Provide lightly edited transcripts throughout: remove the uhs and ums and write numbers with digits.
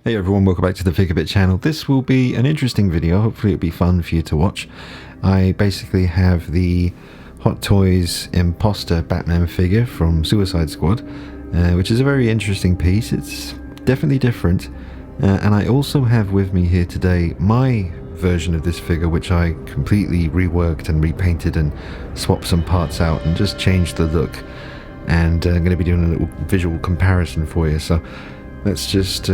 Hey everyone, welcome back to the Figurebit channel. This will be an interesting video, hopefully it'll be fun for you to watch. I basically have the Hot Toys Imposter Batman figure from Suicide Squad, which is a very interesting piece. It's definitely different, and I also have with me here today my version of this figure, which I completely reworked and repainted and swapped some parts out and just changed the look. And I'm going to be doing a little visual comparison for you, so let's just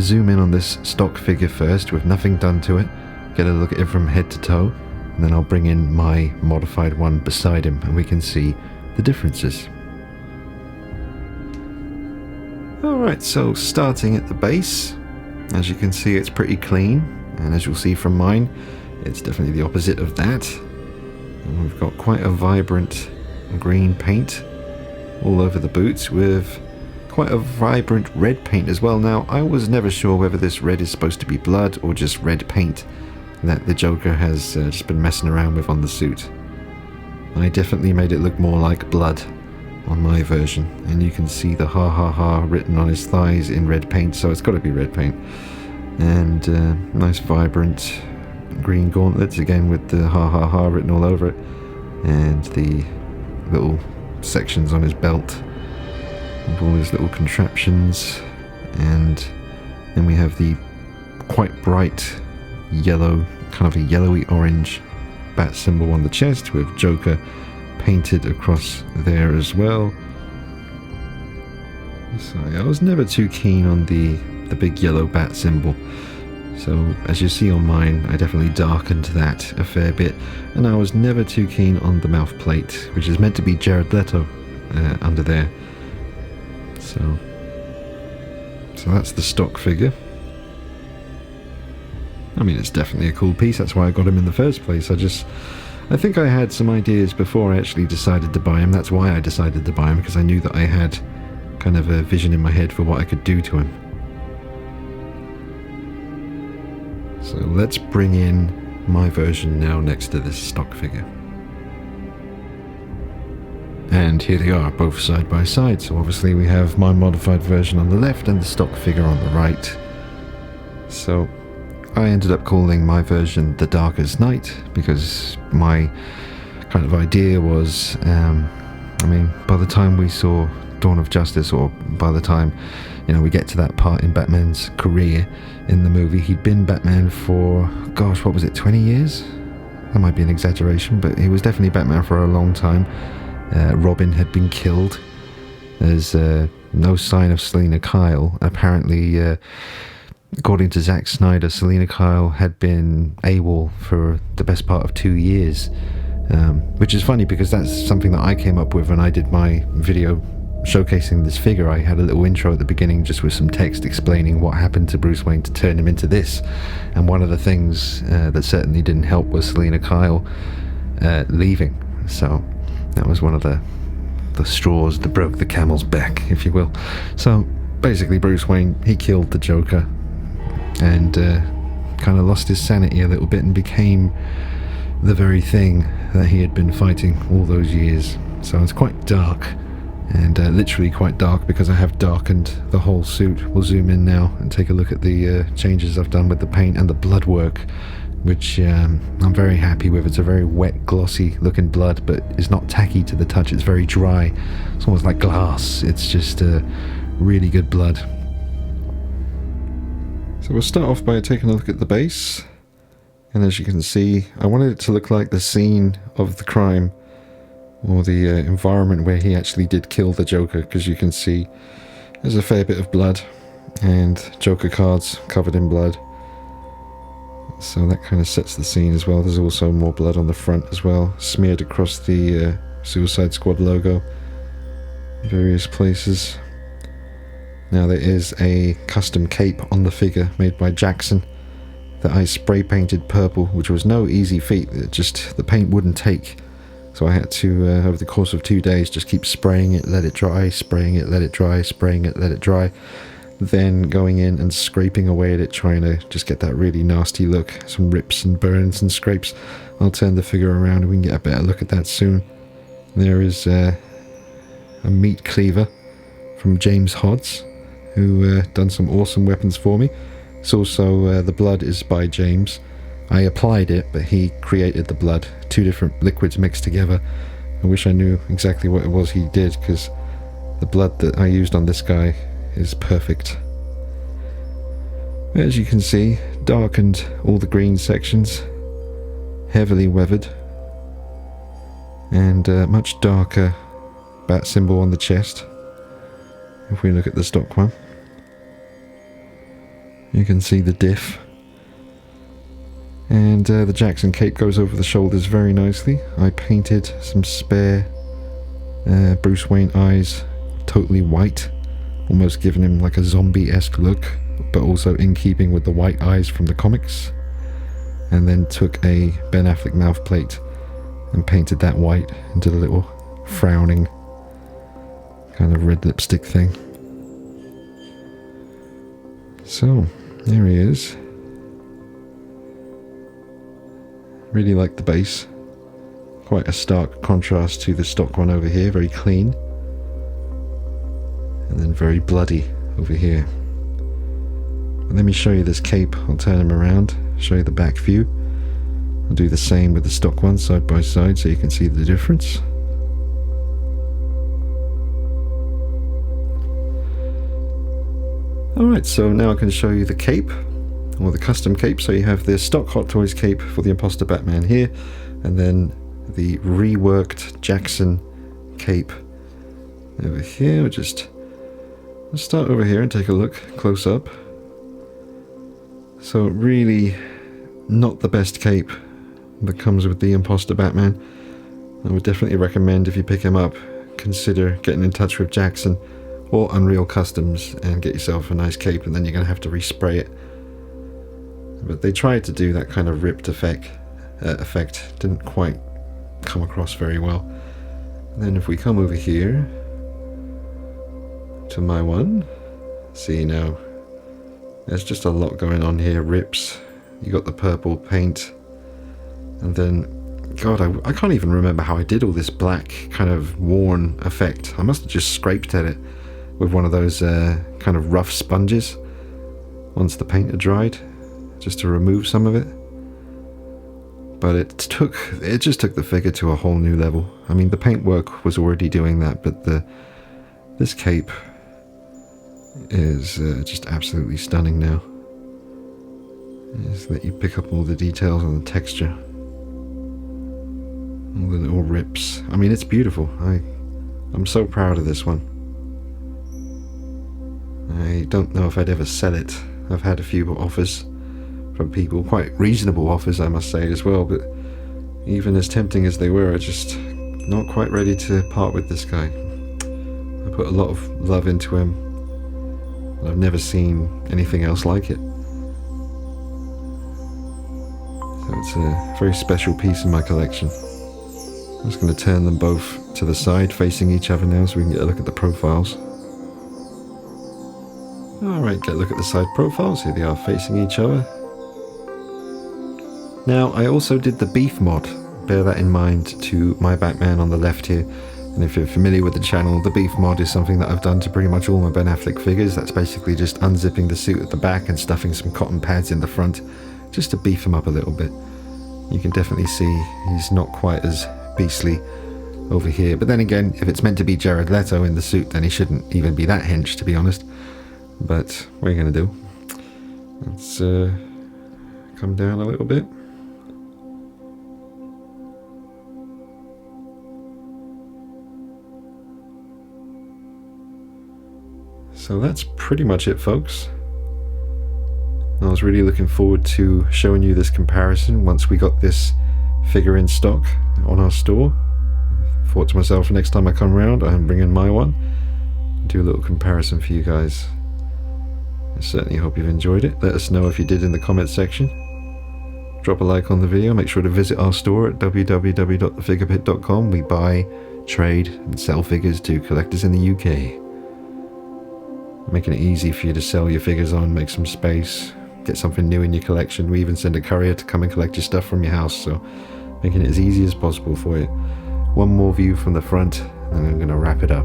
zoom in on this stock figure first with nothing done to it, get a look at it from head to toe, and then I'll bring in my modified one beside him and we can see the differences. Alright, so starting at the base, as you can see it's pretty clean, and as you'll see from mine, it's definitely the opposite of that. And we've got quite a vibrant green paint all over the boots with quite a vibrant red paint as well. Now, I was never sure whether this red is supposed to be blood or just red paint that the Joker has just been messing around with on the suit. I definitely made it look more like blood on my version, and you can see the ha ha ha written on his thighs in red paint, so it's got to be red paint. And nice vibrant green gauntlets again with the ha ha ha written all over it, and the little sections on his belt with all his little contraptions. And then we have the quite bright yellow, kind of a yellowy orange bat symbol on the chest with Joker painted across there as well. So yeah, I was never too keen on the big yellow bat symbol, so as you see on mine I definitely darkened that a fair bit, and I was never too keen on the mouth plate, which is meant to be Jared Leto under there. So that's the stock figure. I mean, it's definitely a cool piece, that's why I got him in the first place. I think I had some ideas before I actually decided to buy him. That's why I decided to buy him, because I knew that I had kind of a vision in my head for what I could do to him. So let's bring in my version now next to this stock figure. And here they are, both side by side. So obviously we have my modified version on the left and the stock figure on the right. So I ended up calling my version The Darkest Night, because my kind of idea was, I mean, by the time we saw Dawn of Justice, or by the time, you know, we get to that part in Batman's career in the movie, he'd been Batman for, gosh, what was it, 20 years? That might be an exaggeration, but he was definitely Batman for a long time. Robin had been killed. There's no sign of Selina Kyle. Apparently, according to Zack Snyder, Selina Kyle had been AWOL for the best part of 2 years, which is funny because that's something that I came up with when I did my video showcasing this figure. I had a little intro at the beginning just with some text explaining what happened to Bruce Wayne to turn him into this, and one of the things that certainly didn't help was Selina Kyle leaving. So that was one of the straws that broke the camel's back, if you will. So basically Bruce Wayne, he killed the Joker and kind of lost his sanity a little bit and became the very thing that he had been fighting all those years. So it's quite dark, and literally quite dark, because I have darkened the whole suit. We'll zoom in now and take a look at the changes I've done with the paint and the blood work, which I'm very happy with. It's a very wet, glossy looking blood, but it's not tacky to the touch. It's very dry. It's almost like glass. It's just really good blood. So we'll start off by taking a look at the base, and as you can see, I wanted it to look like the scene of the crime, or the environment where he actually did kill the Joker, because you can see there's a fair bit of blood and Joker cards covered in blood. So that kind of sets the scene as well. There's also more blood on the front as well, smeared across the Suicide Squad logo in various places. Now there is a custom cape on the figure made by Jackson that I spray painted purple, which was no easy feat. The paint wouldn't take. So I had to, over the course of 2 days, just keep spraying it, let it dry, spraying it, let it dry, spraying it, let it dry. Then going in and scraping away at it, trying to just get that really nasty look. Some rips and burns and scrapes. I'll turn the figure around and we can get a better look at that soon. There is a meat cleaver from James Hodds, who done some awesome weapons for me. It's also, the blood is by James. I applied it, but he created the blood. 2 different liquids mixed together. I wish I knew exactly what it was he did, because the blood that I used on this guy is perfect. As you can see, darkened all the green sections, heavily weathered, and much darker bat symbol on the chest. If we look at the stock one, you can see the diff. And the Jackson cape goes over the shoulders very nicely. I painted some spare Bruce Wayne eyes totally white, almost giving him like a zombie-esque look, but also in keeping with the white eyes from the comics. And then took a Ben Affleck mouth plate and painted that white into the little frowning kind of red lipstick thing. So, there he is. Really like the base. Quite a stark contrast to the stock one over here, very clean. And then very bloody over here. But let me show you this cape. I'll turn him around, show you the back view. I'll do the same with the stock one side by side so you can see the difference. Alright, so now I can show you the cape, or the custom cape. So you have the stock Hot Toys cape for the Imposter Batman here, and then the reworked Jackson cape over here. Let's start over here and take a look close up. So really not the best cape that comes with the Imposter Batman. I would definitely recommend, if you pick him up, consider getting in touch with Jackson or Unreal Customs and get yourself a nice cape, and then you're going to have to respray it. But they tried to do that kind of ripped effect. Didn't quite come across very well. And then if we come over here to my one, see now, there's just a lot going on here. Rips, you got the purple paint, and then God, I can't even remember how I did all this black kind of worn effect. I must have just scraped at it with one of those kind of rough sponges once the paint had dried, just to remove some of it. But it just took the figure to a whole new level. I mean, the paintwork was already doing that, but this cape is just absolutely stunning now. Just let you pick up all the details on the texture, all the little rips. I mean, it's beautiful. I'm so proud of this one. I don't know if I'd ever sell it. I've had a few offers from people, quite reasonable offers I must say as well, but even as tempting as they were, I'm just not quite ready to part with this guy. I put a lot of love into him, and I've never seen anything else like it. So it's a very special piece in my collection. I'm just going to turn them both to the side, facing each other now, so we can get a look at the profiles. Alright, get a look at the side profiles. Here they are, facing each other. Now, I also did the beef mod. Bear that in mind to my Batman on the left here. And if you're familiar with the channel, the beef mod is something that I've done to pretty much all my Ben Affleck figures. That's basically just unzipping the suit at the back and stuffing some cotton pads in the front, just to beef him up a little bit. You can definitely see he's not quite as beastly over here. But then again, if it's meant to be Jared Leto in the suit, then he shouldn't even be that hench, to be honest. But what are you going to do? Let's come down a little bit. So that's pretty much it, folks. I was really looking forward to showing you this comparison once we got this figure in stock on our store. Thought to myself, next time I come around, I'm bringing my one. Do a little comparison for you guys. I certainly hope you've enjoyed it. Let us know if you did in the comments section. Drop a like on the video. Make sure to visit our store at www.thefigurebit.com. We buy, trade and sell figures to collectors in the UK. Making it easy for you to sell your figures on, make some space, get something new in your collection. We even send a courier to come and collect your stuff from your house, so making it as easy as possible for you. One more view from the front and I'm going to wrap it up.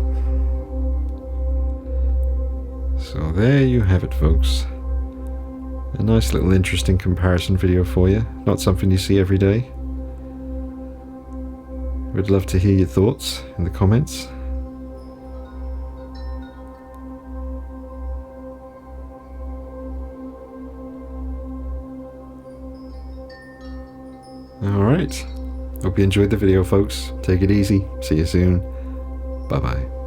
So there you have it, folks. A nice little interesting comparison video for you. Not something you see every day. Would love to hear your thoughts in the comments. Alright. Hope you enjoyed the video, folks. Take it easy. See you soon. Bye-bye.